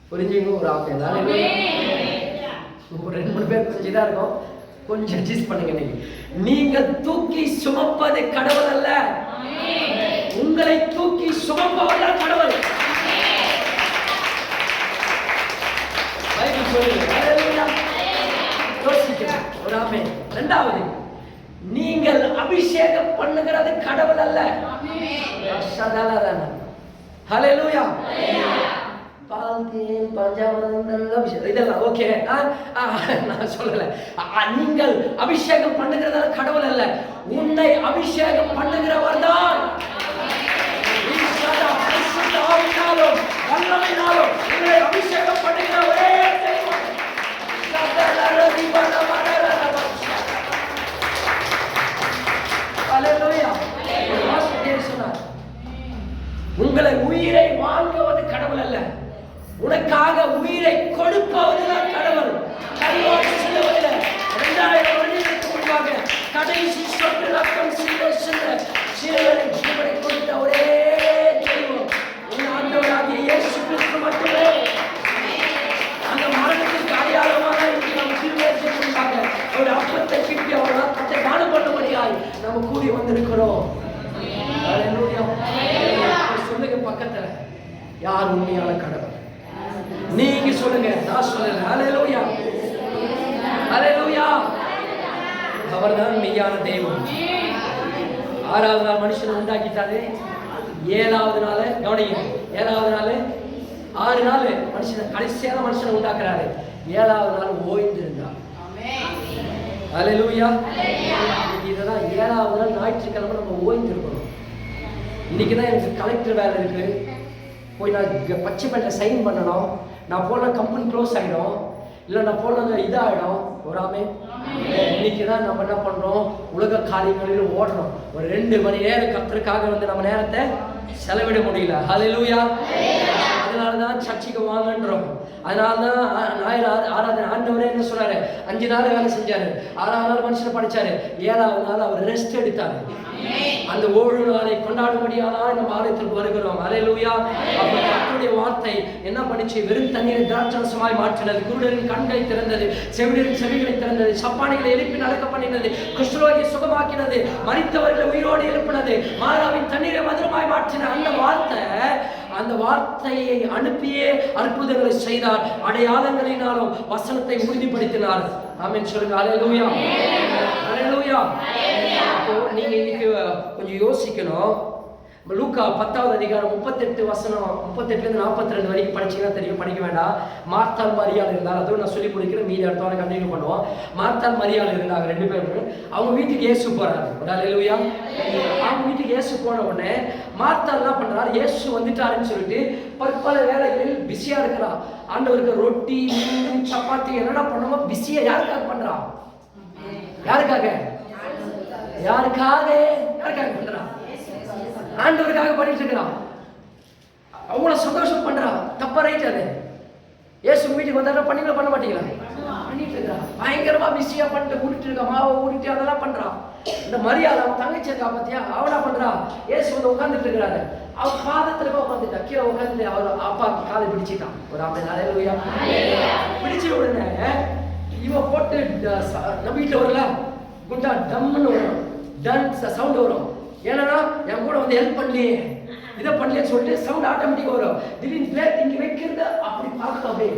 புரிஞ்சுங்க? ஒரு ஆமென். ஒரு 2-3 பேர் கொஞ்சம் இதா இருக்கும். கொஞ்சம் அட்ஜஸ்ட் பண்ணுங்க. நீங்க தூக்கி சுமப்பது கடவுள் அல்ல, உங்களை தூக்கி சுமப்பவர் கடவுள். பைபிள் சொல்லுங்க. ஒரு ஆமென். இரண்டாவது, நீங்கள் அபிஷேகம் பண்ணுகிறது கடவுள் அல்ல. ஹல்லேலூயா. இதெல்லாம் ஓகே, நான் சொல்லல. நீங்கள் அபிஷேகம் பண்ணுகிறதால கடவுள் அல்ல, உன்னை அபிஷேகம் பண்ணுகிறவர் தான். வல்லமையினாலும் உங்களை அபிஷேகம் பண்ணுகிறவரே உங்களை உயிரை வாங்குவது கடவுள் அல்ல, உனக்காக உயிரை கொடுப்பவதுதான் கடவுள். 2000 வருடங்களுக்கு முன்பாக கடைசி சொட்டு ரத்தம் ஜீவனை கொடுத்த ஒரே தெய்வம் உன் ஆண்டவராகிய இயேசு கிறிஸ்து மட்டுமே. அந்த மரணத்திற்கு அடையாளமாக நாம் திருவேற்றாக ஒரு அப்பத்தை கிட்டி அவர் ரத்தத்தை தானம் பண்ணும்படியாய் நம்ம கூடி வந்திருக்கிறோம். சொல்லுங்க பக்கத்துல, யார் உண்மையான கடவுள்? நீங்க சொல்லுங்க, நான் சொல்லுங்க. ஹல்லேலூயா, ஹல்லேலூயா. அவர்தான் மெய்யான தெய்வம். 6வது நாள் மனுஷனை உண்டாக்கிட்டாரு. 7வது நாள் கவனிங்க, 7வது நாள் 6 நாள் மனுஷனை கடைசியான மனுஷனை உண்டாக்குறாரு. 7வது நாள் ஓய்ந்திருந்தார். ஹல்லேலூயா. இதுதான் 7வது நாள் ஞாயிற்றுக்கிழமை நம்ம ஓய்ந்திருக்கணும். இன்னைக்குதான் எனக்கு கலெக்டர் வேலை இருக்கு, போய் நான் பச்சை பெட்டில் சைன் பண்ணணும். நான் போன கம்பெனி க்ளோஸ் ஆகிடும், இல்லை நான் போனது இதாகிடும். வராமே இன்னைக்கு தான் நம்ம என்ன பண்ணுறோம், உலக காரியங்களில் ஓடுறோம். ஒரு 2 மணி நேரம் கர்த்தருக்காக வந்து நம்ம நேரத்தை செலவிட முடியல. ஹல்லேலூயா. அதனால தான் சர்ச்சுக்கு வாங்கன்றோம். அதனால தான் ஞாயிறு ஆராதனை ஆண்டவரே என்ன சொன்னாரு, 5 நாள் வேலை செஞ்சாரு, 6வது நாள் மனுஷனை படிச்சாரு, 7வது நாள் அவர் ரெஸ்ட் எடுத்தாரு. அந்த ஓய்வு நாளை கொண்டாடும்படியாக நம்ம ஆலயத்திற்கு வருகிறோம். ஹல்லேலூயா. அப்ப கர்த்தருடைய வார்த்தை என்ன பண்ணிச்சு, வெறும் தண்ணீரை திராட்சரசமாய் மாற்றினது, குருடரின் கண்களை திறந்தது, செவிடரின் செவிகளை திறந்தது, சப்பானிகளை எழுப்பி நடக்க பண்ணினது, குஷ்டரோகியை சுகமாக்கினது, மரித்தவர்களை உயிரோடு எழுப்பினது, மாறாவின் தண்ணீரை மதுரமாய் மாற்றின அந்த வார்த்தையை அனுப்பியே அற்புதங்களை செய்தார். அடையாளங்களினாலும் வசனத்தை உறுதிப்படுத்தினார். ஆமென் சொல்லுங்க. ஹல்லேலூயா, ஹல்லேலூயா. அப்போ நீங்க இன்னைக்கு கொஞ்சம் யோசிக்கணும். லூக்கா 10வது அதிகாரம் 38 வசனம் 38லேருந்து 42 வரைக்கும் படிச்சீங்கன்னா தெரியும், படிக்க வேண்டாம். மார்த்தாள் மரியாள் இருந்தார், அதுவும் நான் சொல்லி முடிக்கிறேன், மீதி அடுத்த வாரம் கண்டினியூ பண்ணுவோம். மார்த்தாள் மரியாள் இருந்தாங்க 2 பேரும். அவங்க வீட்டுக்கு இயேசு போறாரு. ஹல்லேலூயா. அவங்க வீட்டுக்கு இயேசு போன உடனே மார்த்தாள் என்ன பண்றாரு, இயேசு வந்துட்டாருன்னு சொல்லிட்டு பற்பல வேலைகளில் பிஸியா இருக்கிறா. ஆண்டவருக்கு ரொட்டி மீன் சப்பாத்தி என்னென்ன பண்ணுமோ பிஸியா யாருக்காக பண்றா, யாருக்காக பண்றா, ஆண்டவருக்காக பண்ணிட்டு இருக்கிறான். அவ்வளவு சந்தோஷம் பண்றான். தப்பா ரைட்? அது இயேசு வீட்டுக்கு வந்தா பண்ண மாட்டீங்களா? பண்ணிட்டு இருக்கிறான். பயங்கரமா பிஸியா பண்ணிட்டு ஊட்டிட்டு இருக்கா, மாவை ஊட்டிட்டு அதெல்லாம் பண்றான். இந்த மரியாதை அவன் தங்கச்சி இருக்கா பாத்தியா, அவனா பண்றா. இயேசு வந்து உட்கார்ந்துட்டு இருக்கிறாரு, அவன் பாதத்துல உட்காந்துட்டா, கீழே உட்காந்து அவர் அப்பா காலை பிடிச்சிட்டான். ஒரு ஹல்லேலூயா. பிடிச்ச உடனே இவன் போட்டு நம்ம வீட்டுல வரல குண்டா டம்னு வரும், டன் சவுண்ட் வரும். ஏன்னா என் கூட வந்து ஹெல்ப் பண்ணலையே, இதை பண்ணலையே சொல்லிட்டு சவுண்ட் ஆட்டோமேட்டிக்கா வரும். திடீர்னு பிளேட் இங்க வைக்கிறது அப்படி பார்க்கவே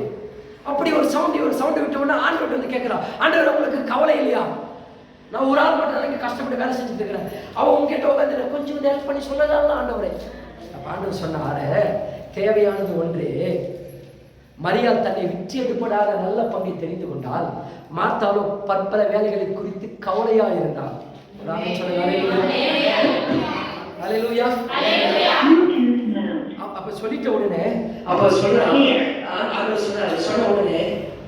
அப்படி ஒரு சவுண்ட் விட்ட உடனே ஆண்டவர் வந்து கேட்கிறான், ஆண்டவர் உங்களுக்கு கவலை இல்லையா, நான் ஒரு ஆள் மட்டும் இங்கே கஷ்டப்பட்டு வேலை செஞ்சுட்டு இருக்கிறேன், அவன் உங்ககிட்ட உட்காந்து கொஞ்சம் ஹெல்ப் பண்ணி சொல்லலாம் ஆண்டவரே. அப்ப ஆண்டவர் சொன்னாரு, தேவையானது ஒன்று, மரியாள் தன்னை விற்று எடுப்படாத நல்ல பங்கை தெரிந்து கொண்டால், மார்த்தாளோ பற்பல வேலைகளை குறித்து கவலையா இருந்தாள். அப்ப சொல்லிட்ட உடனே அவர் சொல்ற உடனே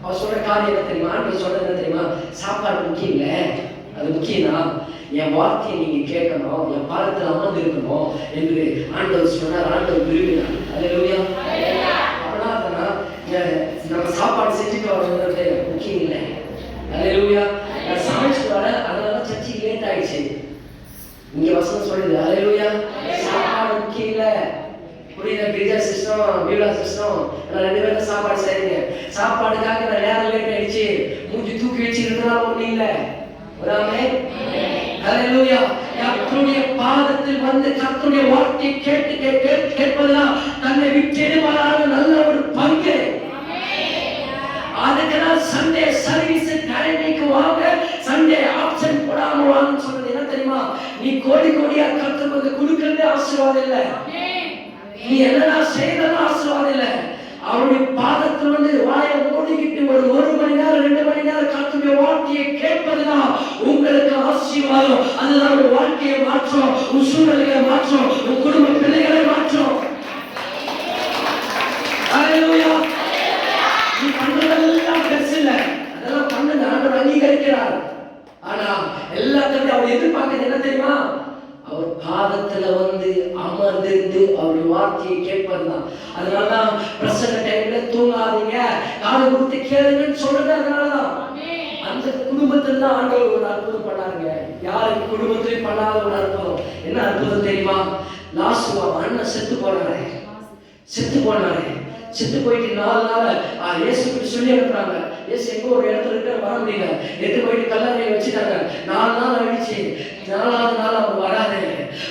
அவர் சொல்ற காரியம் தெரியுமா, ஆண்டவர் சொல்றது தெரியுமா, சாப்பாடு முக்கியம் இல்லை, அது முக்கியம்னா என் வார்த்தையை நீங்க கேட்கணும், என் பாதத்தில் அமர்ந்து இருக்கணும் என்று ஆண்டவர் சொன்னார். ஆண்டவர் விரும்பினார். ஹல்லேலூயா. அப்படின்னா நம்ம சாப்பாடு செஞ்சுட்டு வர்றது முக்கியம் இல்லை. ஹல்லேலூயா. சமைச்சிட்டு வர அதனால சர்ச்சைக்கு லேட் ஆயிடுச்சு. இங்க வசனம் சொல்லுது, ஹல்லேலூயா, சாப்பாடு முக்கியம் இல்லை. புரியுதா? கிரிஜா சிஸ்டம் வீலா சிஸ்டம் 2 பேரும் சாப்பாடு செய்யுங்க. சாப்பாடுக்காக நான் நேரம் லேட் ஆயிடுச்சு, மூஞ்சி தூக்கி வச்சு இருந்தாலும் ஒன்றும் இல்லை. ஆமென். ஹalleluya. கர்த்தருடைய பாதத்தில் வந்து கர்த்தருடைய வார்த்தையை கேட்பதுதான் தன்னை விட்டெடுவாரான நல்ல ஒரு பங்கு. அதுக்குதான் சண்டே சர்வீஸ் டைமிங்க்கு வாங்க, சண்டே ஆப்ஷன் போடாம வாங்கன்னு சொல்றது என்ன தெரியுமா? நீ கோடி கோடியா கர்த்தர் வந்து கொடுக்கறதே ஆசீர்வாதம் இல்ல. நீ என்னடா செய்யறதும் ஆசீர்வாதம் இல்ல. அவருடைய பாதத்தில் வந்து வாயை மூடிக்கிட்டு ஒரு மணி நேரம் 2 மணி நேரம் கர்த்தருடைய வார்த்தையை கேட்பதுதான் உங்களுக்கு ஆசீர்வாதம். அதுதான் உன் வாழ்க்கையை மாற்றும், உன் சூழ்நிலைகளை மாற்றும், உன் குடும்ப பிள்ளைகளை மாற்றும். ஹalleluya. நீ பண்றதெல்லாம் பெருசு இல்ல, அதெல்லாம் பண்ணுங்க, ஆண்டவர் அங்கீகரிக்கிறார். ஆனா எல்லாத்தையும் அவர் எதிர்பார்க்கிறது என்ன தெரியுமா? அவர் பாதத்துல வந்து அமர்ந்து அவருடைய வார்த்தையை கேட்பதுதான். அதனாலதான் பிரசங்க டைம்ல தூங்காதீங்க, காது கொடுத்து கேளுங்கன்னு சொல்றது அதனாலதான். அந்த குடும்பத்துல தான் ஆண்டவர் ஒரு அற்புதம் பண்ணாருங்க. யாருக்கு குடும்பத்திலையும் பண்ணாத ஒரு அற்புதம். என்ன அற்புதம் தெரியுமா? லாசுவா அண்ணன் செத்து போனாரு. செத்து போயிட்டு 4 நாள் இயேசுக்கு சொல்லி அனுப்புறாங்க. இயேசு எங்க ஒரு இடத்துல இருக்க வர முடியல, எடுத்து போயிட்டு கல்லறையில வச்சுட்டாங்க. 4 நாள் ஆயிடுச்சு. 4ஆவது நாள் அவர் வராது.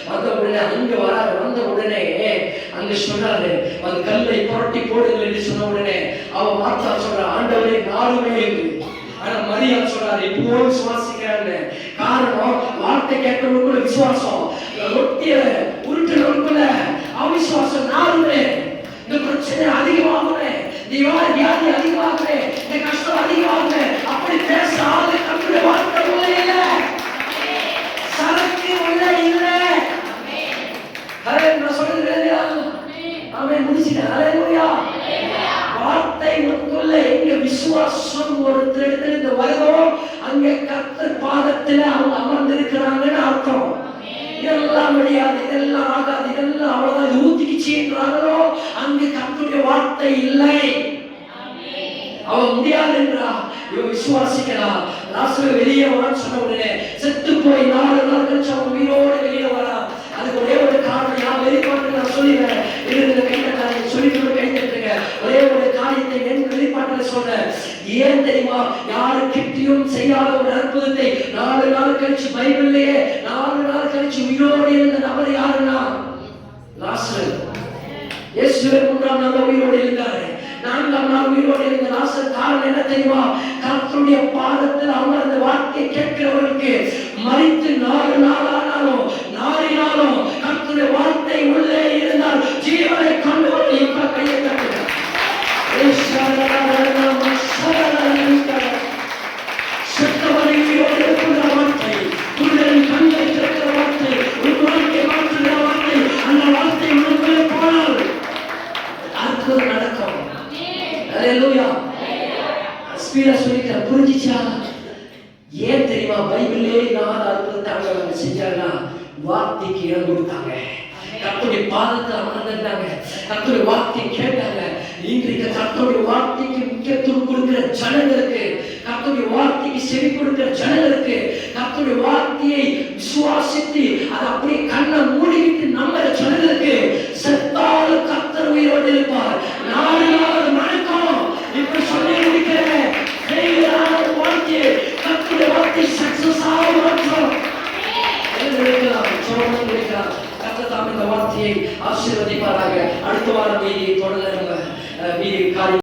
வந்த உடனே அங்க வராது. வந்த உடனே அங்க சொல்றாரு, அந்த கல்லை புரட்டி போடுங்கள் என்று சொன்ன உடனே அவன் மாத்தா சொல்ற, ஆண்டவரே நாளுமே இருக்கு. ஆனா மரியா சொல்றாரு, இப்போ விசுவாசிக்கிறான்னு. காரணம், வார்த்தை கேட்கறவங்களுக்குள்ள விசுவாசம், ரொட்டிய உருட்டுறவங்களுக்குள்ள அவிசுவாசம். நாளுமே இந்த பிரச்சனை அதிகமாகுமே, வியாதி அதிகமாகுமே, இந்த கஷ்டம் அதிகமாகுமே, அப்படி பேச ஆளு கர்த்தருடைய வார்த்தை உள்ள இல்ல, சரக்கு உள்ள இல்ல. நான் சொல்றது இல்லையா? ஆமென். முடிச்சிட்டேன். ஹalleluya. வார்த்தை உனக்குள்ள எங்க விசுவாசம் ஒரு இடத்துல இந்த வருதோ அங்க கர்த்தர் பாதத்துல அவங்க அமர்ந்திருக்கிறாங்கன்னு அர்த்தம். இதெல்லாம் முடியாது, இதெல்லாம் ஆகாது, இதெல்லாம் அவ்வளவுதான் ஊத்திக்கிச்சுன்றாங்களோ அங்கு கர்த்தருடைய வார்த்தை இல்லை. அவன் முடியாது என்றா இவன் விசுவாசிக்கலாம். லாசரு வெளியே வரான்னு சொன்ன உடனே செத்து போய் 4 நாள் கழிச்சு அவன் உயிரோடு வெளியே வரான். அதுக்கு ஒரே ஒரு காரணம், நான் வெளிப்பாட்டு நான் சொல்லிடுறேன், இருந்த கைத்தட்டாங்க சொல்லிட்டு கைத்தட்டுங்க. ஒரே ஒரு காரியத்தை என் வெளிப்பாட்டில் சொல்றேன். ஏன் தெரியுமா? யாருக்கிட்டையும் செய்யாத ஒரு அற்புதத்தை 4 நாள் கழிச்சு பைபிள்லயே 4 நாள் கழிச்சு உயிரோடு இருந்த நபர் யாருன்னா லாசரு. இயேசுவே 3ஆம் நாள் உயிரோடு இருந்தாரு. 4ஆம் நாள் உயிரோடு இருந்த லாசரு. காரணம் என்ன தெரியுமா? கர்த்தருடைய பாதத்தில் அமர்ந்த வார்த்தையை கேட்கிறவர்களுக்கு மரித்து 4 நாள் ஆனாலும் 4 நாளும் கர்த்தருடைய வார்த்தை உள்ளே இருந்தால் ஜீவனை கொண்டு வந்து இப்ப கையை தட்டுங்க. செத்தவரை உயிரோடு இருக்கிற வார்த்தை, உங்களின் கண்ணை திறக்கிற வார்த்தை, உங்கள் வாழ்க்கை மாற்றுகிற வார்த்தை, அந்த வார்த்தை உங்களுக்குள்ளே போனால் அற்புதம் நடக்கும். ஹalleluya. ஸ்பீடா சொல்லிக்கிற புரிஞ்சிச்சா? ஏன் தெரியுமா? பைபிள்லே 4 அற்புதத்தை அவங்க செஞ்சாங்கன்னா வார்த்தைக்கு இடம் கொடுத்தாங்க. கர்த்தருடைய பாதத்தில் அமர்ந்தாங்க, கர்த்தருடைய வார்த்தையை கேட்டாங்க. இன்றைக்கு கர்த்தருடைய வார்த்தைக்கு முக்கியத்துவம் கொடுக்கிற ஜனங்களுக்கு, கர்த்தருடைய வார்த்தைக்கு செவி கொடுக்கிற ஜனங்களுக்கு, கர்த்தருடைய வார்த்தையை விசுவாசித்து அதை அப்படியே கண்ணை மூடிவிட்டு நம்புற ஜனங்களுக்கு செத்தாலும் கர்த்தர் உயிரோடு இருப்பார். 4 நாள் மணக்கம். இப்ப சொல்லி முடிக்கிறேன், வாழ்க்கையை கர்த்தருடைய வார்த்தை சக்சஸ் ஆக மாற்றோம். கர்த்தர் இந்த வார்த்தையை ஆசீர்வதிப்பாராக. அடுத்த வாரம் மீதி தொடர்ந்து நம்ம மீதி காரியம்